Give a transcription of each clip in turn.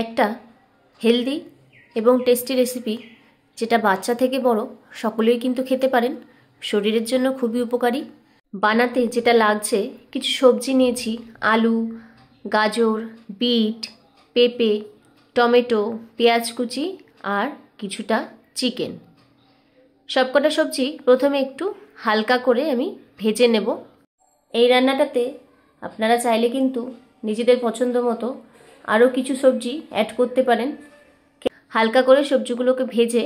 একটা হেলদি এবং tasty recipe যেটা বাচ্চা থেকে বড় সকলেই কিন্তু খেতে পারেন, শরীরের জন্য খুবই উপকারী। বানাতে যেটা লাগছে, কিছু সবজি নিয়েছি, আলু, গাজর, বিট, পেঁপে, টমেটো, পেঁয়াজ কুচি আর কিছুটা চিকেন। সবকটা সবজি প্রথমে একটু হালকা করে আমি ভেজে নেব। এই রান্নাটাতে আপনারা চাইলে কিন্তু নিজেদের পছন্দ মতো আরও কিছু সবজি অ্যাড করতে পারেন। হালকা করে সবজিগুলোকে ভেজে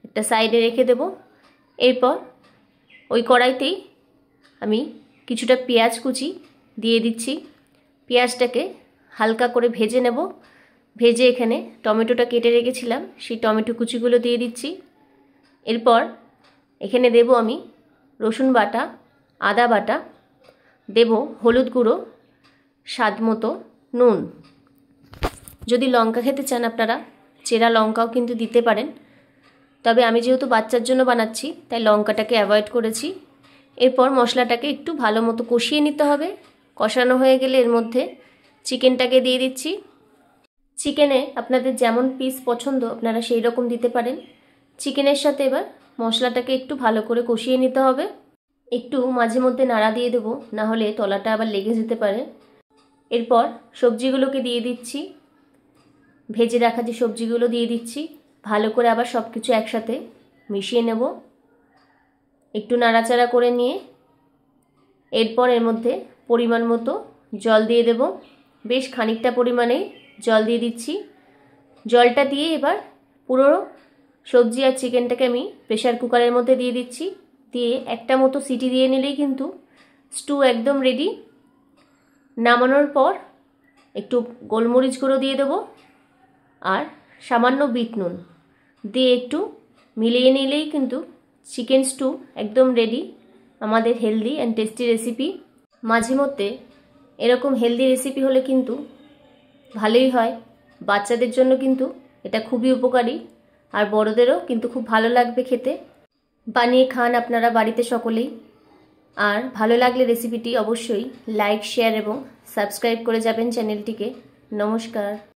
একটা সাইডে রেখে দেব। এরপর ওই কড়াইতেই আমি কিছুটা পেঁয়াজ কুচি দিয়ে দিচ্ছি। পেঁয়াজটাকে হালকা করে ভেজে নেব। ভেজে এখানে টমেটোটা কেটে রেখেছিলাম, সেই টমেটো কুচিগুলো দিয়ে দিচ্ছি। এরপর এখানে দেব আমি রসুন বাটা, আদা বাটা, দেব হলুদ গুঁড়ো, স্বাদ মতো নুন। যদি লঙ্কা খেতে চান আপনারা চেরা লঙ্কাও কিন্তু দিতে পারেন, তবে আমি যেহেতু বাচ্চার জন্য বানাচ্ছি তাই লঙ্কাটাকে অ্যাভয়েড করেছি। এরপর মশলাটাকে একটু ভালো মতো কষিয়ে নিতে হবে। কষানো হয়ে গেলে এর মধ্যে চিকেনটাকে দিয়ে দিচ্ছি। চিকেনে আপনাদের যেমন পিস পছন্দ আপনারা সেই রকম দিতে পারেন। চিকেনের সাথে এবার মশলাটাকে একটু ভালো করে কষিয়ে নিতে হবে। একটু মাঝে মধ্যে নাড়া দিয়ে দেবো, না হলে তলাটা আবার লেগে যেতে পারে। এরপর সবজিগুলোকে দিয়ে দিচ্ছি, ভেজে রাখা যে সবজিগুলো দিয়ে দিচ্ছি। ভালো করে আবার সব কিছু একসাথে মিশিয়ে নেব, একটু নাড়াচাড়া করে নিয়ে এরপর এর মধ্যে পরিমাণ মতো জল দিয়ে দেব। বেশ খানিকটা পরিমাণে জল দিয়ে দিচ্ছি। জলটা দিয়ে এবার পুরো সবজি আর চিকেনটাকে আমি প্রেশার কুকারের মধ্যে দিয়ে দিচ্ছি। দিয়ে একটা মতো সিটি দিয়ে নিলেই কিন্তু স্টু একদম রেডি। নামানোর পর একটু গোলমরিচ গুঁড়ো দিয়ে দেবো আর সামান্য বিট নুন দিয়ে একটু মিলিয়ে নিলেই কিন্তু চিকেন স্টু একদম রেডি। আমাদের হেলদি অ্যান্ড টেস্টি রেসিপি। মাঝে মধ্যে এরকম হেলদি রেসিপি হলে কিন্তু ভালোই হয়। বাচ্চাদের জন্য কিন্তু এটা খুবই উপকারী, আর বড়দেরও কিন্তু খুব ভালো লাগবে খেতে। বানিয়ে খান আপনারা বাড়িতে সকলেই। আর ভালো লাগলে রেসিপিটি অবশ্যই লাইক, শেয়ার এবং সাবস্ক্রাইব করে যাবেন চ্যানেলটিকে। নমস্কার।